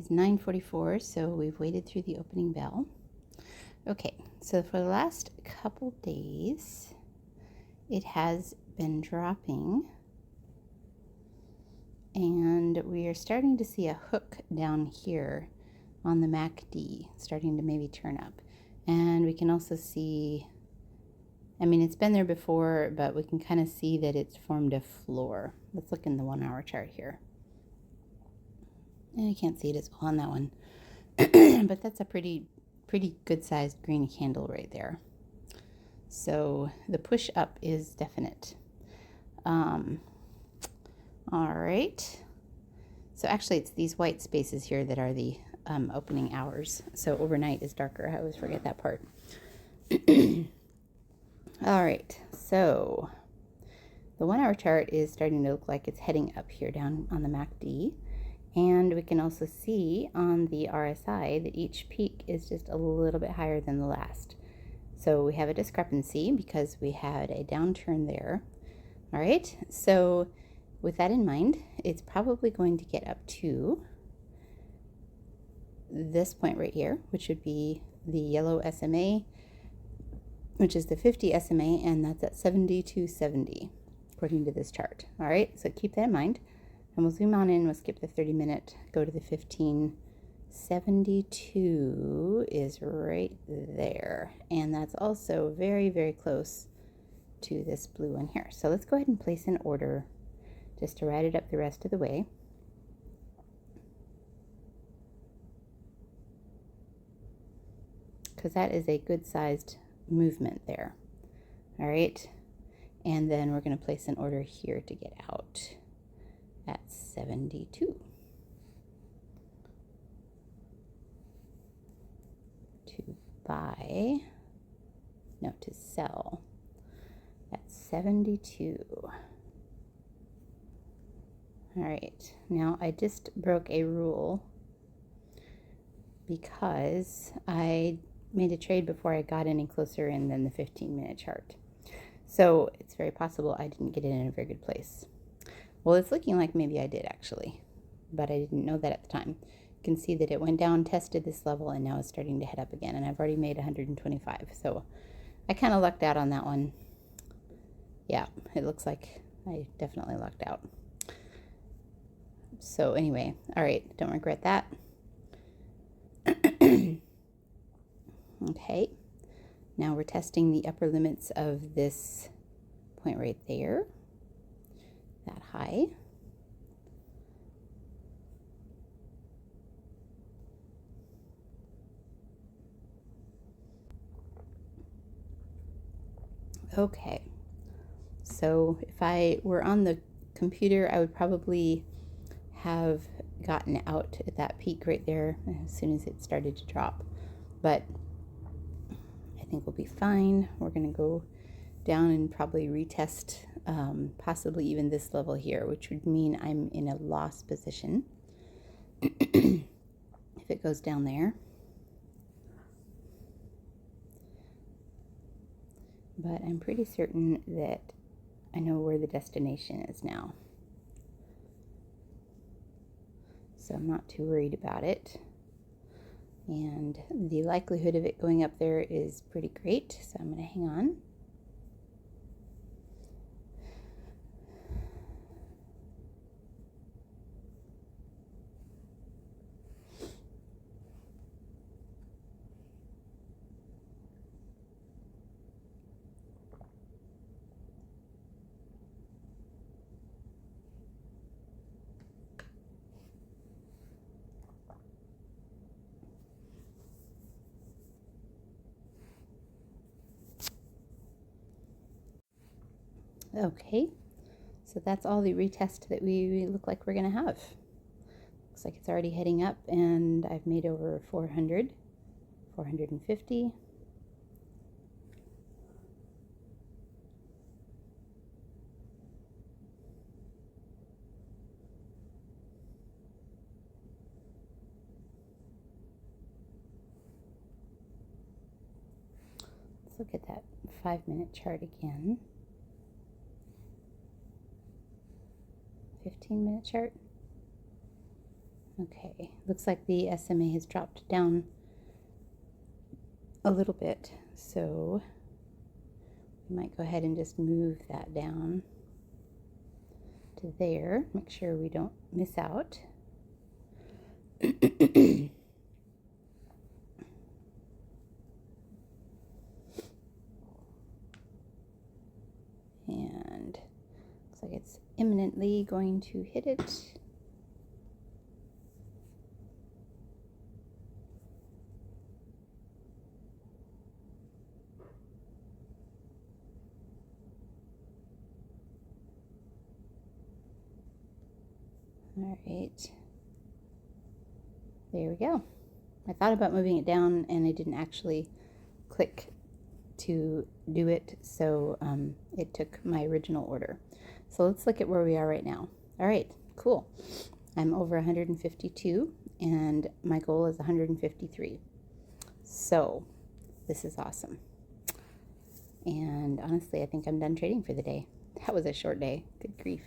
It's 9:44, so we've waited through the opening bell. Okay, so for the last couple days, it has been dropping, and we are starting to see a hook down here on the MACD starting to maybe turn up. And we can also see, I mean, it's been there before, but we can kind of see that it's formed a floor. Let's look in the 1 hour chart here. And I can't see it as well on that one, but that's a pretty good sized green candle right there. So the push up is definite. All right. So actually it's these white spaces here that are the opening hours. So overnight is darker. I always forget that part. All right. So the 1 hour chart is starting to look like it's heading up here down on the MACD. And we can also see on the RSI that each peak is just a little bit higher than the last. So we have a discrepancy because we had a downturn there. All right, so with that in mind, it's probably going to get up to this point right here, which would be the yellow SMA, which is the 50 SMA, and that's at 72.70, according to this chart. All right, so keep that in mind. And we'll zoom on in, we'll skip the 30-minute, go to the 15. 72 is right there. And that's also very, very close to this blue one here. So let's go ahead and place an order just to ride it up the rest of the way. Because that is a good-sized movement there. All right. And then we're going to place an order here to get out at 72. To buy, no, to sell at 72. All right, now I just broke a rule because I made a trade before I got any closer in than the 15-minute chart. So it's very possible I didn't get it in a very good place. Well, it's looking like maybe I did actually, but I didn't know that at the time. You can see that it went down, tested this level, and now it's starting to head up again. And I've already made 125, so I kind of lucked out on that one. Yeah, it looks like I definitely lucked out. So anyway, all right, don't regret that. Okay, now we're testing the upper limits of this point right there, that high. Okay, so if I were on the computer, I would probably have gotten out at that peak right there as soon as it started to drop. But I think we'll be fine. We're going to go down and probably retest possibly even this level here, which would mean I'm in a loss position if it goes down there. But I'm pretty certain that I know where the destination is now. So I'm not too worried about it. And the likelihood of it going up there is pretty great. So I'm going to hang on. Okay, so that's all the retest that we look like we're going to have. Looks like it's already heading up, and I've made over 400, 450. Let's look at that 5-minute chart again. 15-minute chart. Okay, looks like the SMA has dropped down a little bit, so we might go ahead and just move that down to there. Make sure we don't miss out. And looks like it's imminently going to hit it. All right, there we go. I thought about moving it down and I didn't actually click to do it, so it took my original order. So let's look at where we are right now. All right, cool. I'm over 152 and my goal is 153. So this is awesome. And honestly, I think I'm done trading for the day. That was a short day. Good grief.